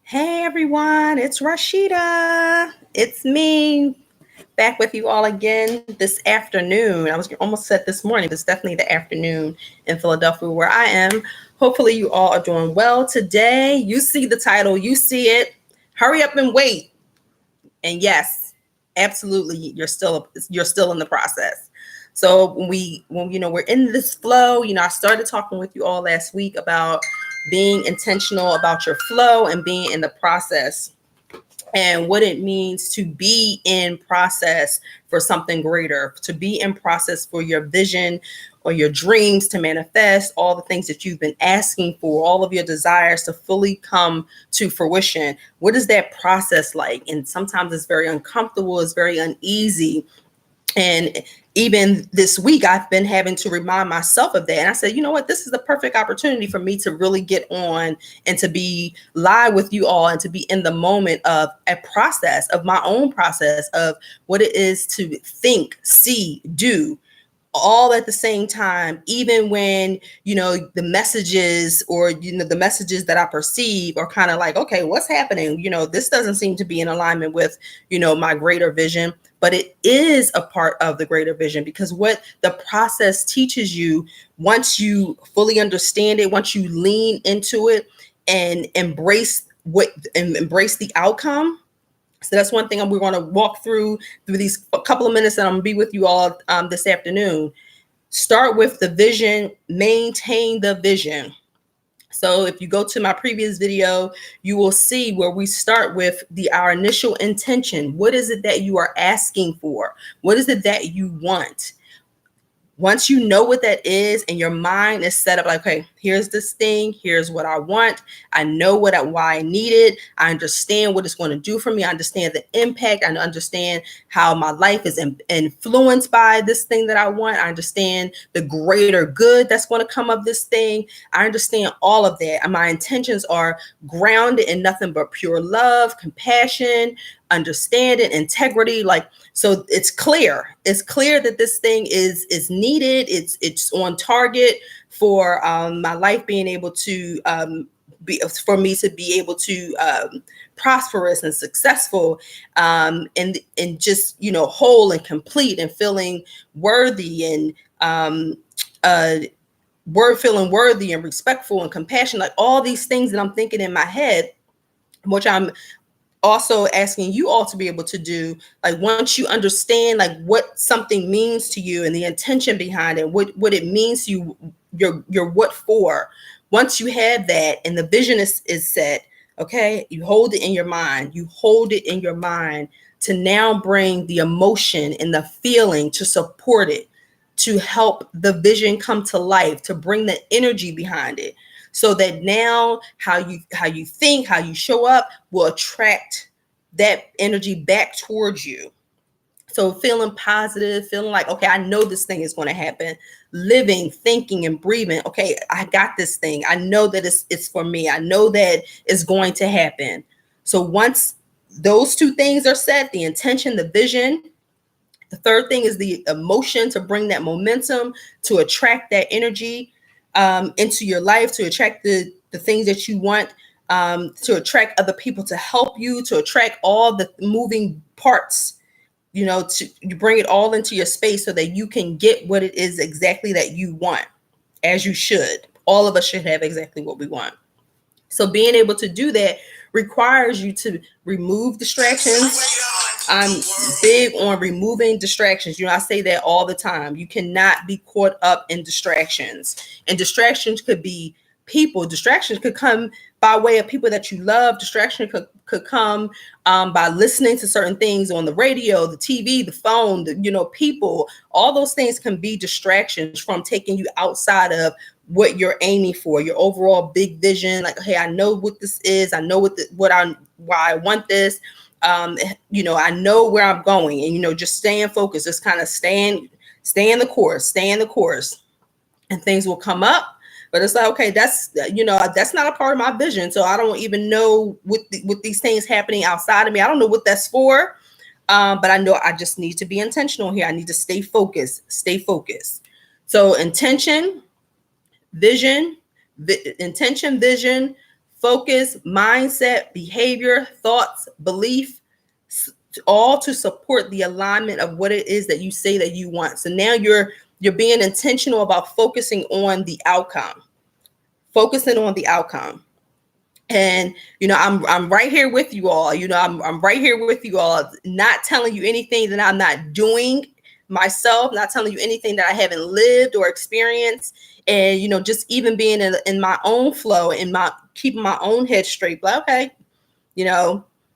Hey everyone, it's Rashida. It's me back with you all again this afternoon. I was almost said this morning, but it's definitely the afternoon in Philadelphia where I am. Hopefully, you all are doing well today. You see the title, you see it. Hurry up and wait. And yes, absolutely, you're still in the process. So when we're in this flow, I started talking with you all last week about being intentional about your flow and being in the process and what it means to be in process for something greater, to be in process for your vision or your dreams to manifest, all the things that you've been asking for, all of your desires to fully come to fruition. What is that process like? And sometimes it's very uncomfortable, it's very uneasy. And even this week, I've been having to remind myself of that. And I said, you know what? This is the perfect opportunity for me to really get on and to be live with you all and to be in the moment of a process, of my own process of what it is to think, see, do, all at the same time, even when the messages or the messages that I perceive are kind of like, okay, what's happening? This doesn't seem to be in alignment with my greater vision. But it is a part of the greater vision, because what the process teaches you, once you fully understand it, once you lean into it and embrace the outcome. So that's one thing we're going to walk through these couple of minutes that I'm going to be with you all this afternoon. Start with the vision, maintain the vision. So if you go to my previous video, you will see where we start with our initial intention. What is it that you are asking for? What is it that you want? Once you know what that is and your mind is set up like, okay, here's this thing, here's what I want. I know why I need it. I understand what it's going to do for me. I understand the impact. I understand how my life is influenced by this thing that I want. I understand the greater good that's going to come of this thing. I understand all of that. And my intentions are grounded in nothing but pure love, compassion, understanding, integrity. So it's clear that this thing is needed. It's on target for my life being able to for me to be able to prosperous and successful, and just whole and complete and feeling worthy and feeling worthy and respectful and compassion, like all these things that I'm thinking in my head, which I'm also asking you all to be able to do. Like, once you understand like what something means to you and the intention behind it, what it means to you, your what for, once you have that and the vision is set, okay, you hold it in your mind. To now bring the emotion and the feeling to support it, to help the vision come to life, to bring the energy behind it, so that now how you think, how you show up will attract that energy back towards you. So feeling positive, feeling like, okay, I know this thing is going to happen. Living, thinking, and breathing. Okay, I got this thing. I know that it's for me. I know that it's going to happen. So once those two things are set, the intention, the vision, the third thing is the emotion, to bring that momentum, to attract that energy into your life, to attract the things that you want, to attract other people to help you, to attract all the moving parts, to you bring it all into your space so that you can get what it is exactly that you want, as you should. All of us should have exactly what we want. So being able to do that requires you to remove distractions. I'm big on removing distractions. I say that all the time. You cannot be caught up in distractions. And distractions could be people. Distractions could come by way of people that you love. Distraction could come by listening to certain things on the radio, the TV, the phone, people. All those things can be distractions from taking you outside of what you're aiming for, your overall big vision. Like, hey, I know what this is. I know why I want this. I know where I'm going, and just staying focused, just kind of stay in the course, and things will come up. But it's like, okay, that's not a part of my vision. So I don't even know with these things happening outside of me. I don't know what that's for. But I know I just need to be intentional here. I need to stay focused. So intention, vision, focus, mindset, behavior, thoughts, belief, all to support the alignment of what it is that you say that you want. So now you're being intentional about focusing on the outcome, focusing on the outcome. And I'm right here with you all. I'm right here with you all, not telling you anything that I'm not doing myself, not telling you anything that I haven't lived or experienced. And just even being in my own flow, and my keeping my own head straight. But okay,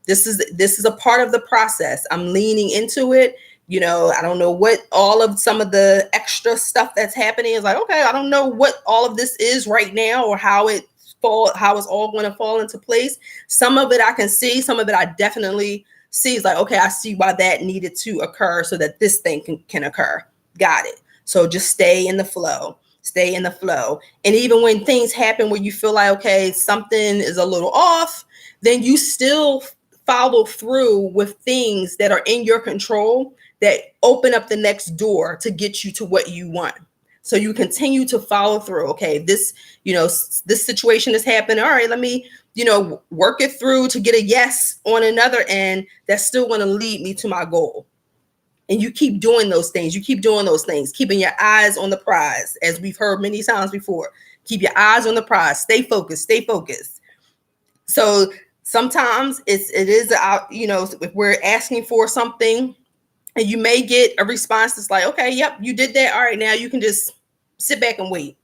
this is a part of the process. I'm leaning into it. I don't know what all of some of the extra stuff that's happening is like. Okay, I don't know what all of this is right now, or how it's all going to fall into place. Some of it I can see, some of it I definitely see. It's like, okay, I see why that needed to occur so that this thing can occur. Got it. So just stay in the flow. Stay in the flow. And even when things happen where you feel like, okay, something is a little off, then you still follow through with things that are in your control that open up the next door to get you to what you want. So you continue to follow through. Okay, this situation has happened. All right, let me, work it through to get a yes on another end that's still going to lead me to my goal. And you keep doing those things. You keep doing those things, keeping your eyes on the prize, as we've heard many times before. Keep your eyes on the prize. Stay focused. Stay focused. So sometimes it is, if we're asking for something, and you may get a response that's like, okay, yep, you did that. All right, now you can just sit back and wait.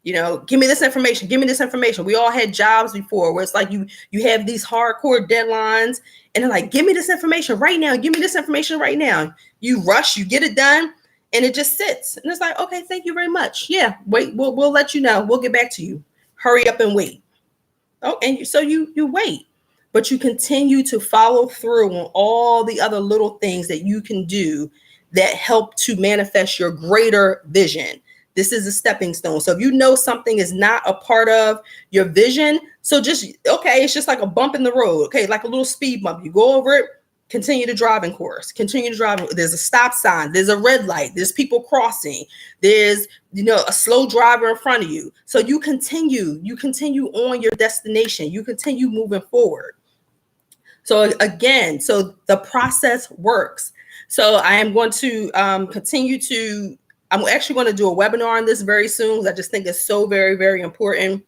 Give me this information. Give me this information. We all had jobs before where it's like you have these hardcore deadlines, and they're like, give me this information right now. Give me this information right now. You rush, you get it done, and it just sits. And it's like, okay, thank you very much. Yeah, wait, we'll let you know. We'll get back to you. Hurry up and wait. Oh, and so you wait. But you continue to follow through on all the other little things that you can do that help to manifest your greater vision. This is a stepping stone. So if something is not a part of your vision, so it's just like a bump in the road. Okay, like a little speed bump. You go over it, continue to drive in course. Continue to drive. There's a stop sign. There's a red light. There's people crossing. There's a slow driver in front of you. So you continue on your destination. You continue moving forward. So again, the process works. So I am going to I'm actually going to do a webinar on this very soon, because I just think it's so very, very important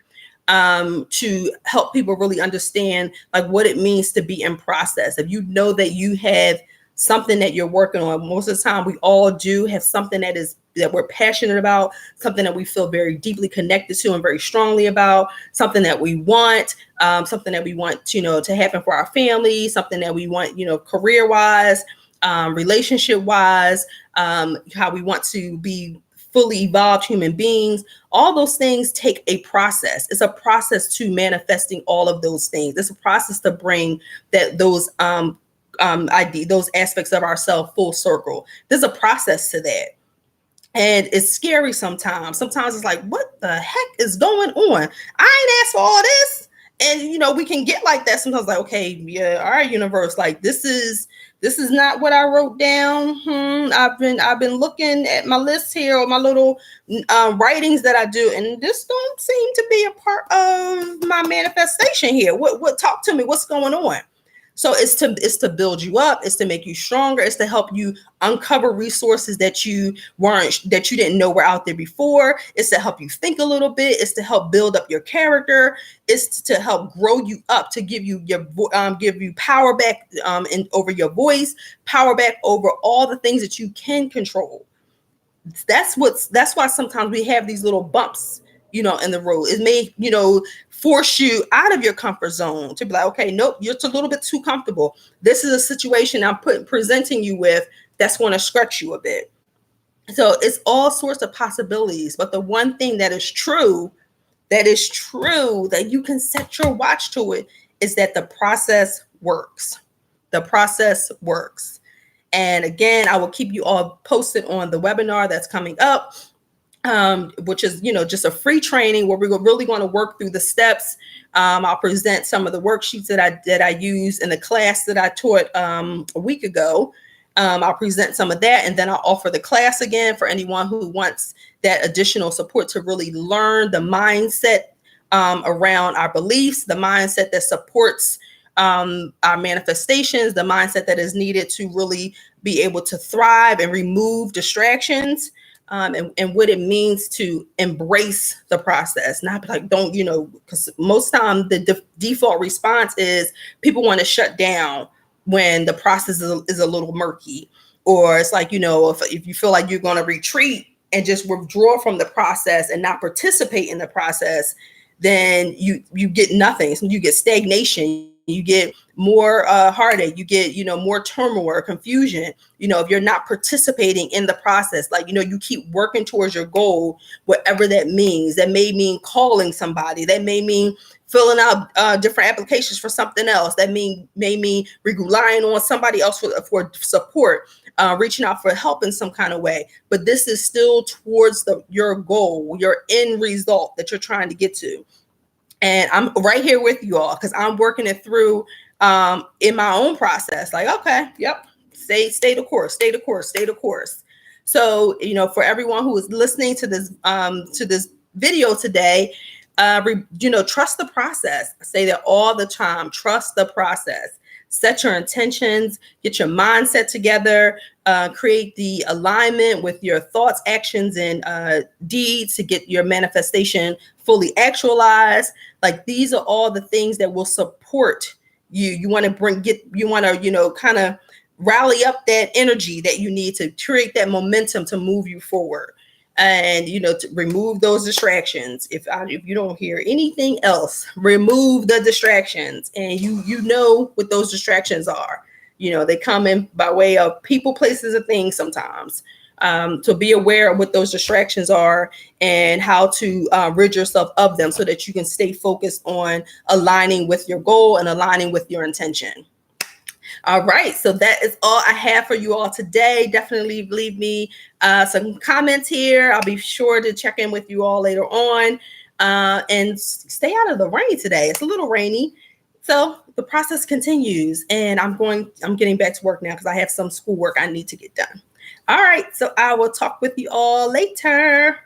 to help people really understand like what it means to be in process. If you know that you have something that you're working on, most of the time we all do have something that we're passionate about, something that we feel very deeply connected to and very strongly about, something that we want, to happen for our family, something that we want, career-wise, relationship-wise, how we want to be fully evolved human beings. All those things take a process. It's a process to manifesting all of those things. It's a process to bring those aspects of ourselves full circle. There's a process to that. And it's scary sometimes. Sometimes it's like, what the heck is going on? I ain't asked for all this. And, we can get like that sometimes, like, okay, yeah, all right, universe, like this is not what I wrote down. I've been looking at my list here, or my little writings that I do, and this don't seem to be a part of my manifestation here. What talk to me? What's going on? So it's to build you up. It's to make you stronger. It's to help you uncover resources that you didn't know were out there before. It's to help you think a little bit. It's to help build up your character. It's to help grow you up, to give you power back over your voice, power back over all the things that you can control. That's why sometimes we have these little bumps, in the road. It may, force you out of your comfort zone to be like, okay, nope, you're a little bit too comfortable. This is a situation I'm presenting you with that's going to stretch you a bit. So it's all sorts of possibilities. But the one thing that is true that you can set your watch to it is that the process works. The process works. And again, I will keep you all posted on the webinar that's coming up. Which is, just a free training where we're really going to work through the steps. I'll present some of the worksheets that I used in the class that I taught a week ago. I'll present some of that, and then I'll offer the class again for anyone who wants that additional support to really learn the mindset around our beliefs, the mindset that supports our manifestations, the mindset that is needed to really be able to thrive and remove distractions, and what it means to embrace the process. Not like, don't, because most time the default response is people want to shut down when the process is a little murky, or it's like, if you feel like you're going to retreat and just withdraw from the process and not participate in the process, then you get nothing. So you get stagnation, you get more heartache, you get, more turmoil or confusion, if you're not participating in the process. Like, you keep working towards your goal, whatever that means. That may mean calling somebody, that may mean filling out different applications for something else, that may mean relying on somebody else for support, reaching out for help in some kind of way. But this is still towards your goal, your end result that you're trying to get to. And I'm right here with you all because I'm working it through in my own process. Like, okay, yep, stay the course, stay the course, stay the course. So, for everyone who is listening to this video today, trust the process. I say that all the time. Trust the process. Set your intentions, get your mindset together, create the alignment with your thoughts, actions, and deeds to get your manifestation fully actualized. Like, these are all the things that will support you. You want to kind of rally up that energy that you need to create that momentum to move you forward. And, to remove those distractions. If you don't hear anything else, remove the distractions. And you know what those distractions are. They come in by way of people, places, and things sometimes. To be aware of what those distractions are and how to rid yourself of them so that you can stay focused on aligning with your goal and aligning with your intention. All right, so that is all I have for you all today. Definitely leave me some comments here. I'll be sure to check in with you all later on, and stay out of the rain today. It's a little rainy, so the process continues, and I'm getting back to work now because I have some schoolwork I need to get done. All right, so I will talk with you all later.